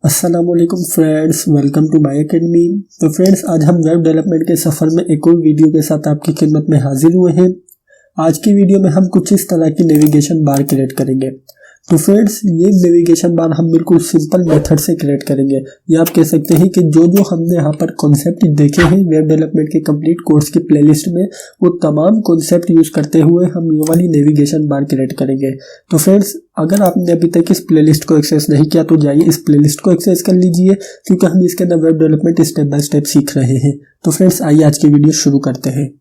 अस्सलाम वालेकुम friends, welcome to my academy. तो फ्रेंड्स, आज हम वेब डेवलपमेंट के सफ़र में एक और वीडियो के साथ आपकी खिदमत में हाजिर हुए हैं। आज की वीडियो में हम कुछ इस तरह की नेविगेशन बार क्रिएट करेंगे। तो फ्रेंड्स, ये नेविगेशन बार हम बिल्कुल सिंपल मेथड से क्रिएट करेंगे। या आप कह सकते हैं कि जो हमने यहाँ पर कॉन्सेप्ट देखे हैं वेब डेवलपमेंट के कंप्लीट कोर्स की प्लेलिस्ट में, वो तमाम कॉन्सेप्ट यूज़ करते हुए हम ये वाली नेविगेशन बार क्रिएट करेंगे। तो फ्रेंड्स, अगर आपने अभी तक इस प्लेलिस्ट को एक्सेस नहीं किया तो जाइए इस प्लेलिस्ट को एक्सेस कर लीजिए, क्योंकि हम इसके अंदर web development step by step सीख रहे हैं। तो फ्रेंड्स, आइए आज की वीडियो शुरू करते हैं।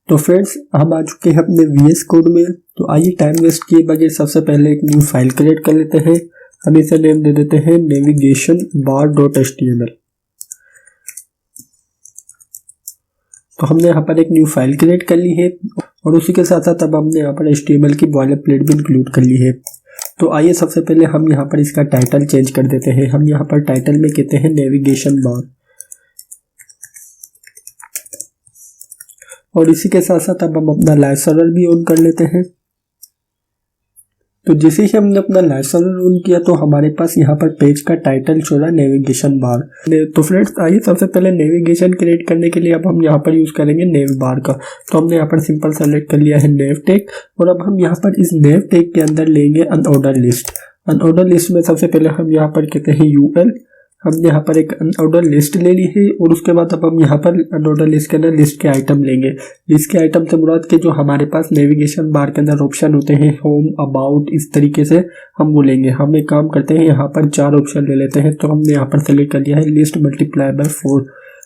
तो फ्रेंड्स, हम आ चुके हैं अपने VS कोड में। तो आइए टाइम वेस्ट किए बगैर सबसे पहले एक न्यू फाइल क्रिएट कर लेते हैं। हम इसे नेम दे देते हैं navigation_bar.html। तो हमने यहाँ पर एक न्यू फाइल क्रिएट कर ली है और उसी के साथ साथ अब हमने यहाँ पर HTML की बॉयलर प्लेट भी इंक्लूड कर ली है। तो आइए सबसे पहले हम यहाँ पर इसका टाइटल चेंज कर देते हैं। हम यहाँ पर टाइटल में कहते हैं नेविगेशन बार, और इसी के साथ साथ अब हम अपना लाइव सर्वर भी ऑन कर लेते हैं। तो जैसे ही हमने अपना लाइव सर्वर ऑन किया तो हमारे पास यहाँ पर पेज का टाइटल शो रहा नेविगेशन बार। तो फ्रेंड्स, आइए सबसे पहले नेविगेशन क्रिएट करने के लिए अब हम यहाँ पर यूज़ करेंगे नेव बार का। तो हमने यहाँ पर सिंपल सेलेक्ट कर लिया है नेव टैग, और अब हम यहाँ पर इस नेव टैग के अंदर लेंगे अनऑर्डर लिस्ट। अनऑर्डर लिस्ट में सबसे पहले हम यहाँ पर कहते हैं UL। हमने यहाँ पर एक अनऑर्डर लिस्ट ले ली है, और उसके बाद अब हम यहाँ पर अनऑर्डर लिस्ट के अंदर लिस्ट के आइटम लेंगे। लिस्ट के आइटम से मुराद के जो हमारे पास नेविगेशन बार के अंदर ऑप्शन होते हैं, होम, अबाउट, इस तरीके से हम वो लेंगे। हम एक काम करते हैं, यहाँ पर 4 ऑप्शन ले लेते हैं। तो हमने यहाँ पर सेलेक्ट कर लिया है लिस्ट मल्टीप्लाई बाय 4।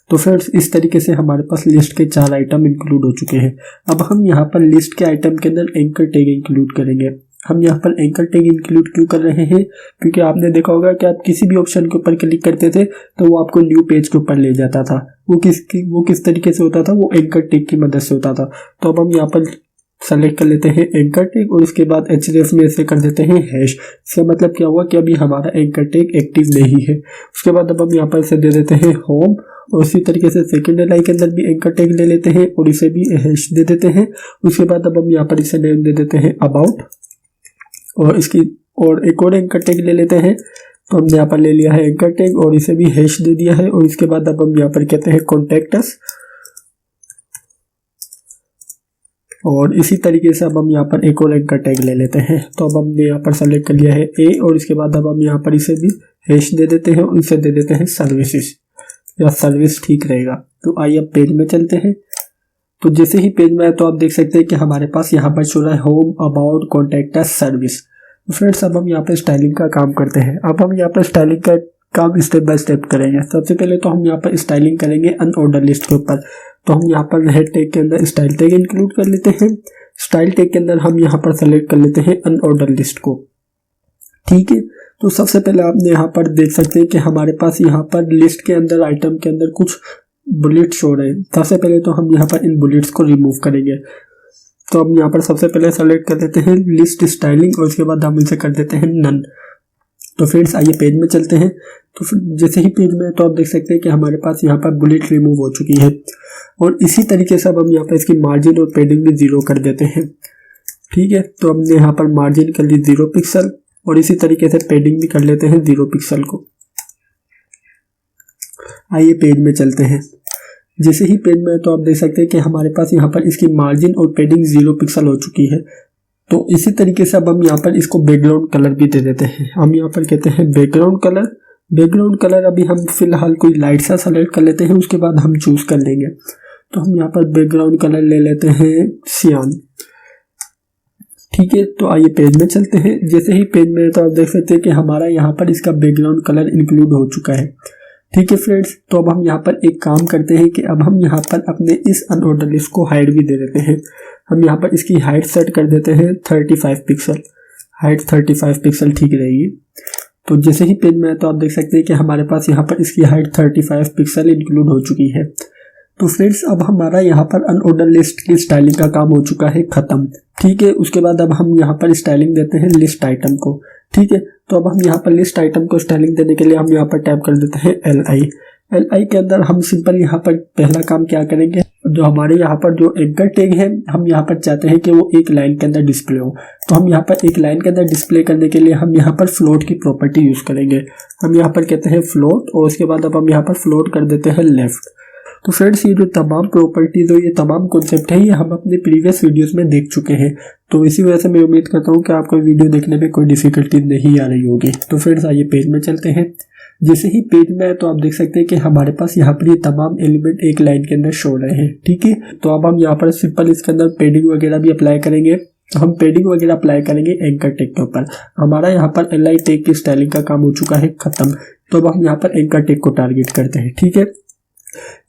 तो फ्रेंड्स, इस तरीके से हमारे पास लिस्ट के 4 आइटम इंक्लूड हो चुके हैं। अब हम यहाँ पर लिस्ट के आइटम के अंदर एंकर टैग इंक्लूड करेंगे। हम यहाँ पर एंकर टैग इंक्लूड क्यों कर रहे हैं? क्योंकि आपने देखा होगा कि आप किसी भी ऑप्शन के ऊपर क्लिक करते थे तो वो आपको न्यू पेज के ऊपर ले जाता था। वो किस तरीके से होता था? वो एंकर टैग की मदद से होता था। तो अब हम यहाँ पर सेलेक्ट कर लेते हैं एंकर टैग, और उसके बाद href में इसे कर देते हैं हैश। इसका मतलब क्या हुआ कि अभी हमारा एंकर टैग एक्टिव नहीं है। उसके बाद अब हम यहाँ पर इसे दे देते हैं होम, और उसी तरीके से सेकेंड लाइन के अंदर भी एंकर टैग ले लेते हैं और इसे भी हैश दे देते हैं। उसके बाद अब हम यहाँ पर इसे नेम दे देते हैं अबाउट, और इसकी और एक और एंकर टैग ले लेते हैं। तो हमने यहाँ पर ले लिया है एंकर टैग और इसे भी हैश दे दिया है। और इसके बाद अब हम यहाँ पर कहते हैं कॉन्टैक्ट अस, और इसी तरीके से अब हम यहाँ पर एक और एंकर टैग ले लेते हैं। तो अब हमने यहाँ पर सेलेक्ट कर लिया है A, और इसके बाद अब हम यहाँ पर इसे भी हैश दे देते हैं और इसे दे देते हैं सर्विसेज, या सर्विस ठीक रहेगा। तो आइए अब पेज में चलते हैं। तो जैसे ही पेज में आए तो आप देख सकते हैं कि हमारे पास यहाँ पर शो रहा है home, about, contact us, service. Friends, अब हम यहाँ पर स्टाइलिंग का काम करते हैं। अब हम यहाँ पर स्टाइलिंग का काम स्टेप बाय स्टेप करेंगे। सबसे पहले तो हम यहाँ पर स्टाइलिंग करेंगे अनऑर्डर लिस्ट के ऊपर। तो हम यहाँ पर हेड टैग के अंदर स्टाइल टैग इंक्लूड कर लेते हैं। स्टाइल टैग के अंदर हम यहाँ पर सेलेक्ट कर लेते हैं अनऑर्डर लिस्ट को। ठीक है, तो सबसे पहले आपने यहाँ पर देख सकते हैं कि हमारे पास यहाँ पर लिस्ट के अंदर आइटम के अंदर कुछ बुलेट शो रहे हैं। सबसे पहले तो हम यहाँ पर इन बुलेट्स को रिमूव करेंगे। तो हम यहाँ पर सबसे पहले सेलेक्ट कर देते हैं लिस्ट स्टाइलिंग, और उसके बाद हम इसे कर देते हैं नन। तो फ्रेंड्स, आइए पेज में चलते हैं। तो जैसे ही पेज में तो आप देख सकते हैं कि हमारे पास यहाँ पर बुलेट रिमूव हो चुकी है, और इसी तरीके से अब हम यहाँ पर इसकी मार्जिन और पैडिंग भी 0 कर देते हैं। ठीक है, तो हमने यहाँ पर मार्जिन कर ली 0 पिक्सल, और इसी तरीके से पैडिंग भी कर लेते हैं 0 पिक्सल को। आइए पेज में चलते हैं। जैसे ही पेज में तो आप देख सकते हैं कि हमारे पास यहाँ पर इसकी मार्जिन और पैडिंग 0 पिक्सल हो चुकी है। तो इसी तरीके से अब हम यहाँ पर इसको बैकग्राउंड कलर भी दे देते हैं। हम यहाँ पर कहते हैं बैकग्राउंड कलर। बैकग्राउंड कलर अभी हम फिलहाल कोई लाइट सा सेलेक्ट कर लेते हैं, उसके बाद हम चूज कर लेंगे। तो हम यहाँ पर बैकग्राउंड कलर ले लेते हैं सियान। ठीक है, तो आइए पेज में चलते हैं। जैसे ही पेज में तो आप देख सकते हैं कि हमारा यहाँ पर इसका बैकग्राउंड कलर इंक्लूड हो चुका है। ठीक है फ्रेंड्स, तो अब हम यहाँ पर एक काम करते हैं कि अब हम यहाँ पर अपने इस अनऑर्डर लिस्ट को हाइड भी दे देते हैं। हम यहाँ पर इसकी हाइट सेट कर देते हैं 35 पिक्सल। हाइट 35 पिक्सल ठीक रहेगी। तो जैसे ही पेज में है तो आप देख सकते हैं कि हमारे पास यहाँ पर इसकी हाइट 35 पिक्सल इंक्लूड हो चुकी है। तो फ्रेंड्स, अब हमारा यहाँ पर अनऑर्डर लिस्ट की स्टाइलिंग का काम हो चुका है खत्म। ठीक है, उसके बाद अब हम यहाँ पर स्टाइलिंग देते हैं लिस्ट आइटम को। ठीक है, तो अब हम यहाँ पर लिस्ट आइटम को स्टाइलिंग देने के लिए हम यहाँ पर टैप कर देते हैं LI। LI के अंदर हम सिंपल यहाँ पर पहला काम क्या करेंगे, जो हमारे यहाँ पर जो एंकर टैग है हम यहाँ पर चाहते हैं कि वो एक लाइन के अंदर डिस्प्ले हो। तो हम यहाँ पर एक लाइन के अंदर डिस्प्ले करने के लिए हम यहाँ पर फ्लोट की प्रॉपर्टी यूज़ करेंगे। हम यहाँ पर कहते हैं फ्लोट और उसके बाद अब हम यहाँ पर फ्लोट कर देते हैं लेफ्ट। तो फ्रेंड्स ये जो तमाम प्रॉपर्टीज और ये तमाम कॉन्सेप्ट है ये हम अपने प्रीवियस वीडियोस में देख चुके हैं। तो इसी वजह से मैं उम्मीद करता हूँ कि आपको वीडियो देखने में कोई डिफिकल्टी नहीं आ रही होगी। तो फ्रेंड्स आइए पेज में चलते हैं। जैसे ही पेज में है तो आप देख सकते हैं कि हमारे पास यहाँ पर ये तमाम एलिमेंट एक लाइन के अंदर शो रहे हैं, ठीक है। तो अब हम यहाँ पर सिंपल इसके अंदर पेडिंग वगैरह भी अप्लाई करेंगे। तो हम पेडिंग वगैरह अप्लाई करेंगे एंकर टैग के ऊपर। हमारा यहाँ पर एल टैग की स्टाइलिंग का काम हो चुका है खत्म। तो अब हम यहाँ पर एंकर टैग को टारगेट करते हैं, ठीक है।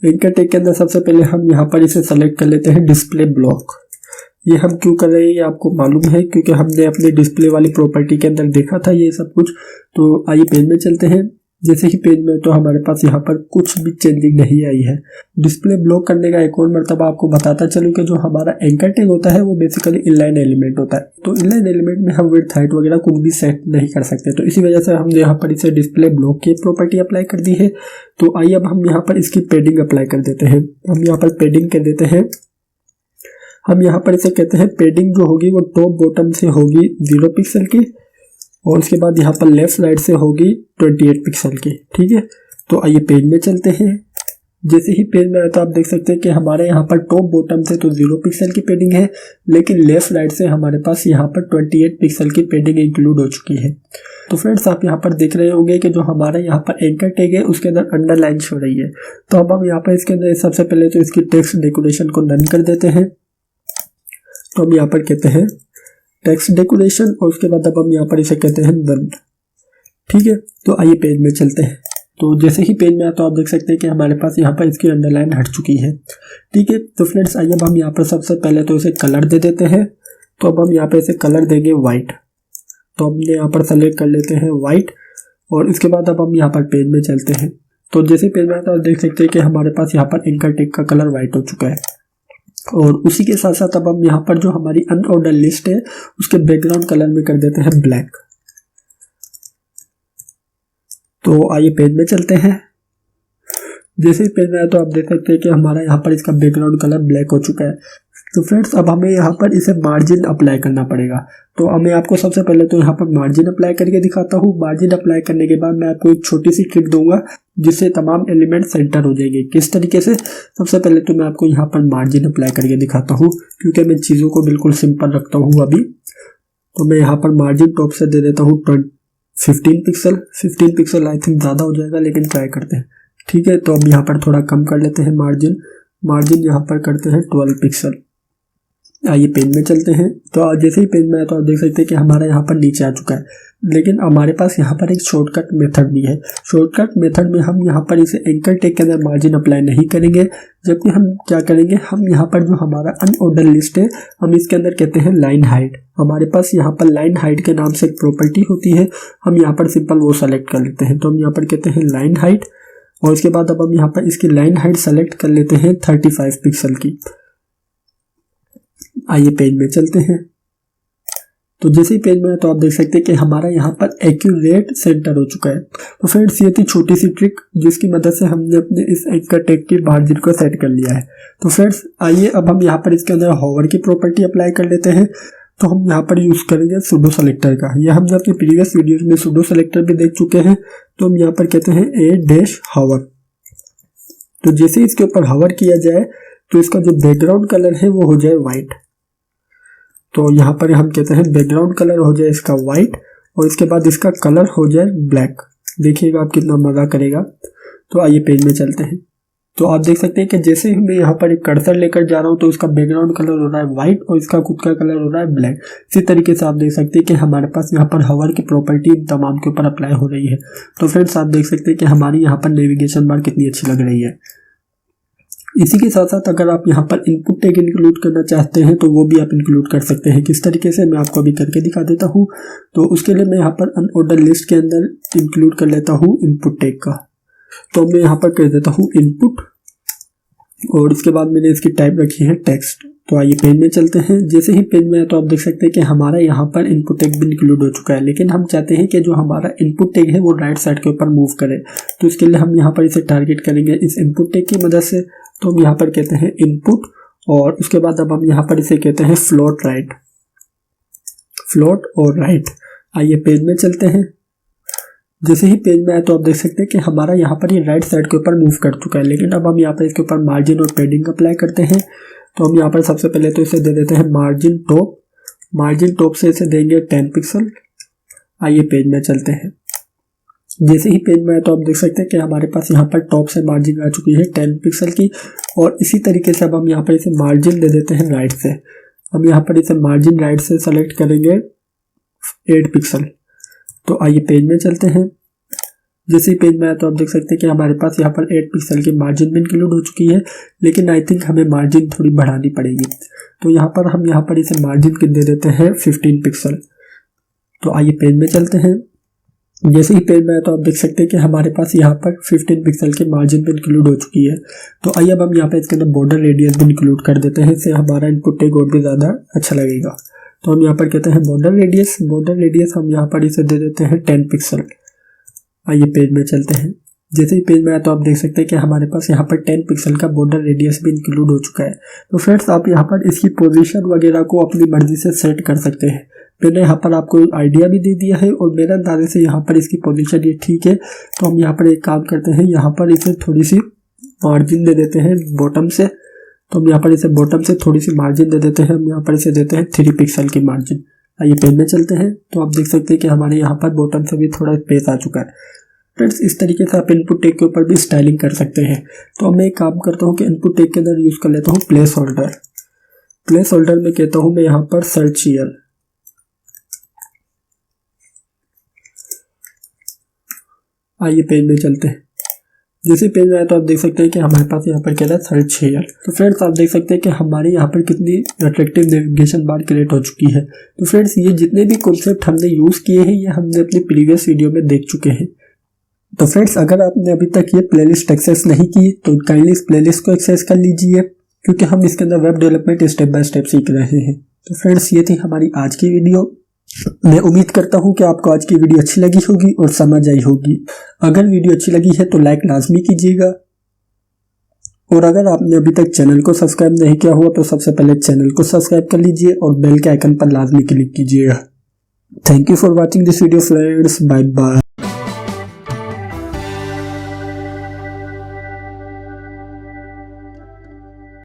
एंकर टैग के अंदर सबसे पहले हम यहाँ पर इसे सेलेक्ट कर लेते हैं डिस्प्ले ब्लॉक। ये हम क्यों कर रहे हैं ये आपको मालूम है, क्योंकि हमने अपने डिस्प्ले वाली प्रॉपर्टी के अंदर देखा था ये सब कुछ। तो आइए पेज में चलते हैं। जैसे ही पेज में तो हमारे पास यहाँ पर कुछ भी चेंजिंग नहीं आई है। डिस्प्ले ब्लॉक करने का एक और मर्तबा आपको बताता चलूँ कि जो हमारा एंकर टैग होता है वो बेसिकली इनलाइन एलिमेंट होता है। तो इनलाइन एलिमेंट में हम विड्थ हाइट वगैरह कुछ भी सेट नहीं कर सकते। तो इसी वजह से हमने यहाँ पर इसे डिस्प्ले ब्लॉक की प्रॉपर्टी अप्लाई कर दी है। तो आइए अब हम यहाँ पर इसकी पेडिंग अप्लाई कर देते हैं। हम यहाँ पर पेडिंग कर देते हैं। हम यहाँ पर इसे कहते हैं पेडिंग जो होगी वो टॉप बॉटम से होगी 0 पिक्सल की और उसके बाद यहाँ पर लेफ्ट राइट से होगी 28 पिक्सल की, ठीक है। तो आइए पेज में चलते हैं। जैसे ही पेज में आए तो आप देख सकते हैं कि हमारे यहाँ पर टॉप बॉटम से तो 0 पिक्सल की पेडिंग है, लेकिन लेफ्ट राइट से हमारे पास यहाँ पर 28 पिक्सल की पेडिंग इंक्लूड हो चुकी है। तो फ्रेंड्स आप यहाँ पर देख रहे होंगे कि जो हमारा यहाँ पर एंकर टैग है उसके अंदर अंडरलाइन हो रही है। तो अब हम यहाँ पर इसके अंदर सबसे पहले तो इसकी टेक्स्ट डेकोरेशन को नन कर देते हैं। तो हम यहाँ पर कहते हैं टेक्स्ट डेकोरेशन और उसके बाद अब हम यहाँ पर इसे कहते हैं नन, ठीक है। तो आइए पेज में चलते हैं। तो जैसे ही पेज में आया तो आप देख सकते हैं कि हमारे पास यहाँ पर इसकी अंडरलाइन हट चुकी है, ठीक है। तो फ्रेंड्स आइए अब हम यहाँ पर सबसे पहले तो इसे कलर दे देते हैं। तो अब हम यहाँ पर इसे कलर देंगे वाइट। तो हमने यहाँ पर सेलेक्ट कर लेते हैं वाइट और इसके बाद अब हम यहाँ पर पेज में चलते हैं। तो जैसे पेज में आया तो आप देख सकते हैं कि हमारे पास यहाँ पर एंकर टैग का कलर वाइट हो चुका है। और उसी के साथ साथ अब हम यहाँ पर जो हमारी अनऑर्डर लिस्ट है उसके बैकग्राउंड कलर में कर देते हैं ब्लैक। तो आइए पेज में चलते हैं। जैसे ही पेज में आया तो आप देख सकते हैं कि हमारा यहाँ पर इसका बैकग्राउंड कलर ब्लैक हो चुका है। तो फ्रेंड्स अब हमें यहाँ पर इसे मार्जिन अप्लाई करना पड़ेगा। तो अब मैं आपको सबसे पहले तो यहाँ पर मार्जिन अप्लाई करके दिखाता हूँ। मार्जिन अप्लाई करने के बाद मैं आपको एक छोटी सी ट्रिक दूंगा जिससे तमाम एलिमेंट सेंटर हो जाएंगे। किस तरीके से? सबसे पहले तो मैं आपको यहाँ पर मार्जिन अप्लाई करके दिखाता हूँ, क्योंकि मैं चीज़ों को बिल्कुल सिंपल रखता हूँ अभी। तो मैं यहाँ पर मार्जिन टॉप से दे देता हूँ 15 पिक्सल आई थिंक ज़्यादा हो जाएगा, लेकिन ट्राई करते हैं, ठीक है। तो अब यहाँ पर थोड़ा कम कर लेते हैं मार्जिन यहाँ पर करते हैं 12 पिक्सल। आइए पेज में चलते हैं। तो जैसे ही पेज में आया तो आप देख सकते हैं कि हमारा यहाँ पर नीचे आ चुका है, लेकिन हमारे पास यहाँ पर एक शॉर्टकट मेथड भी है। शॉर्टकट मेथड में हम यहाँ पर इसे एंकर टैग के अंदर मार्जिन अप्लाई नहीं करेंगे, जबकि हम क्या करेंगे, हम यहाँ पर जो हमारा अनऑर्डर लिस्ट है हम इसके अंदर कहते हैं लाइन हाइट। हमारे पास यहाँ पर लाइन हाइट के नाम से एक प्रॉपर्टी होती है, हम यहाँ पर सिंपल वो सेलेक्ट कर लेते हैं। तो हम यहाँ पर कहते हैं लाइन हाइट और उसके बाद अब हम यहाँ पर इसकी लाइन हाइट सेलेक्ट कर लेते हैं 35 पिक्सल की। आइए पेज में चलते हैं। तो जैसे ही पेज में है तो आप देख सकते हैं कि हमारा यहाँ पर एक्यूरेट सेंटर हो चुका है। तो फ्रेंड्स ये थी छोटी सी ट्रिक जिसकी मदद से हमने अपने इस एंकर टैग की मार्जिन को सेट कर लिया है। तो फ्रेंड्स आइए अब हम यहाँ पर इसके अंदर हॉवर की प्रॉपर्टी अप्लाई कर लेते हैं। तो हम यहाँ पर यूज़ करेंगे सूडो सेलेक्टर का। यह हमने अपने प्रीवियस वीडियोज में सूडो सेलेक्टर भी देख चुके हैं। तो हम यहाँ पर कहते हैं a-hover। तो जैसे ही इसके ऊपर हवर किया जाए तो इसका जो बैकग्राउंड कलर है वो हो जाए वाइट। तो यहाँ पर हम कहते हैं बैकग्राउंड कलर हो जाए इसका वाइट और इसके बाद इसका कलर हो जाए ब्लैक। देखिएगा आप कितना मज़ा करेगा। तो आइए पेज में चलते हैं। तो आप देख सकते हैं कि जैसे ही मैं यहाँ पर एक कर्सर लेकर जा रहा हूँ तो इसका बैकग्राउंड कलर हो रहा है वाइट और इसका खुद का कलर हो रहा है ब्लैक। इसी तरीके से आप देख सकते हैं कि हमारे पास यहाँ पर हवर की प्रॉपर्टी तमाम के ऊपर अप्लाई हो रही है। तो फ्रेंड्स आप देख सकते हैं कि हमारी यहाँ पर नेविगेशन बार कितनी अच्छी लग रही है। इसी के साथ साथ अगर आप यहाँ पर इनपुट टैग इंक्लूड करना चाहते हैं तो वो भी आप इंक्लूड कर सकते हैं। किस तरीके से मैं आपको अभी करके दिखा देता हूँ। तो उसके लिए मैं यहाँ पर अनऑर्डर लिस्ट के अंदर इंक्लूड कर लेता हूँ इनपुट टैग का। तो मैं यहाँ पर कर देता हूँ इनपुट और इसके बाद मैंने इसकी टाइप रखी है टेक्स्ट। तो आइए पेज में चलते हैं। जैसे ही पेज में है तो आप देख सकते हैं कि हमारा यहाँ पर इनपुट टैग भी इंक्लूड हो चुका है, लेकिन हम चाहते हैं कि जो हमारा इनपुट टैग है वो राइट साइड के ऊपर मूव करे। तो इसके लिए हम यहाँ पर इसे टारगेट करेंगे इस इनपुट टैग की मदद से। तो हम यहाँ पर कहते हैं इनपुट, और उसके बाद अब हम यहाँ पर इसे कहते हैं फ्लोट राइट, फ्लोट और राइट। आइए पेज में चलते हैं। जैसे ही पेज में आए तो आप देख सकते हैं कि हमारा यहाँ पर ये राइट साइड के ऊपर मूव कर चुका है, लेकिन अब हम यहाँ पर इसके ऊपर मार्जिन और पेडिंग अप्लाई करते हैं। तो हम यहाँ पर सबसे पहले तो इसे दे देते हैं मार्जिन टॉप, मार्जिन टॉप से इसे देंगे 10 पिक्सल। आइए पेज में चलते हैं। जैसे ही पेज में आए तो आप देख सकते हैं कि हमारे पास यहाँ पर टॉप से मार्जिन आ चुकी है 10 पिक्सल की, और इसी तरीके से अब हम यहाँ पर इसे मार्जिन दे देते हैं राइट से। हम यहाँ पर इसे मार्जिन राइट से सेलेक्ट करेंगे 8 पिक्सल। तो आइए पेज में चलते हैं। जैसे ही पेज में आया तो आप देख सकते हैं कि हमारे पास यहाँ पर 8 पिक्सल की मार्जिन भी इंक्लूड हो चुकी है, लेकिन आई थिंक हमें मार्जिन थोड़ी बढ़ानी पड़ेगी। तो यहाँ पर हम यहाँ पर इसे मार्जिन दे देते हैं 15 पिक्सल। तो आइए पेज में चलते हैं। जैसे ही पेज में आया तो आप देख सकते हैं कि हमारे पास यहाँ पर 15 पिक्सल की मार्जिन भी इंक्लूड हो चुकी है। तो आइए अब हम यहाँ पर इसके अंदर बॉर्डर रेडियस भी इंक्लूड कर देते हैं, इससे हमारा इनपुट टैग और भी ज़्यादा अच्छा लगेगा। तो हम यहाँ पर कहते हैं बॉर्डर रेडियस, बॉर्डर रेडियस हम यहाँ पर इसे दे देते हैं 10 पिक्सल। आइए पेज में चलते हैं। जैसे ही पेज में आया तो आप देख सकते हैं कि हमारे पास यहाँ पर 10 पिक्सल का बॉर्डर रेडियस भी इंक्लूड हो चुका है। तो फ्रेंड्स आप यहाँ पर इसकी पोजीशन वगैरह को अपनी मर्जी से सेट कर सकते हैं। मैंने यहाँ पर आपको आइडिया भी दे दिया है, और मेरे अंदाजे से यहाँ पर इसकी पोजीशन ये ठीक है। तो हम यहाँ पर एक काम करते हैं, यहाँ पर इसे थोड़ी सी मार्जिन दे देते हैं बॉटम से। तो हम यहाँ पर इसे बॉटम से थोड़ी सी मार्जिन दे देते हैं। हम यहाँ पर इसे देते हैं 3 पिक्सल की मार्जिन। आइए पेज में चलते हैं। तो आप देख सकते हैं कि हमारे यहाँ पर बॉटम से भी थोड़ा स्पेस आ चुका है। फ्रेंड्स इस तरीके से आप इनपुट टैग के ऊपर भी स्टाइलिंग कर सकते हैं। तो अब मैं एक काम करता हूँ कि इनपुट टैग के अंदर यूज़ कर लेता हूँ प्लेस होल्डर। प्लेस होल्डर में कहता हूँ मैं यहाँ पर सर्च हियर। आइए पेज में चलते हैं। जैसे पेज में आया तो आप देख सकते हैं कि हमारे पास यहाँ पर क्या है सर्च हियर। तो फ्रेंड्स आप देख सकते हैं कि हमारे यहाँ पर कितनी अट्रैक्टिव नेविगेशन बार क्रिएट हो चुकी है। तो फ्रेंड्स ये जितने भी कॉन्सेप्ट हमने यूज़ किए हैं ये हमने अपनी प्रीवियस वीडियो में देख चुके हैं। तो फ्रेंड्स अगर आपने अभी तक ये प्लेलिस्ट एक्सेस नहीं की तो काइंडली इस प्लेलिस्ट को एक्सेस कर लीजिए, क्योंकि हम इसके अंदर web development step by step सीख रहे हैं। तो फ्रेंड्स ये थी हमारी आज की वीडियो। मैं उम्मीद करता हूँ कि आपको आज की वीडियो अच्छी लगी होगी और समझ आई होगी। अगर वीडियो अच्छी लगी है तो लाइक लाजमी कीजिएगा, और अगर आपने अभी तक चैनल को सब्सक्राइब नहीं किया हुआ तो सबसे पहले चैनल को सब्सक्राइब कर लीजिए और बेल के आइकन पर लाजमी क्लिक कीजिएगा। Thank you for watching this video friends. Bye bye.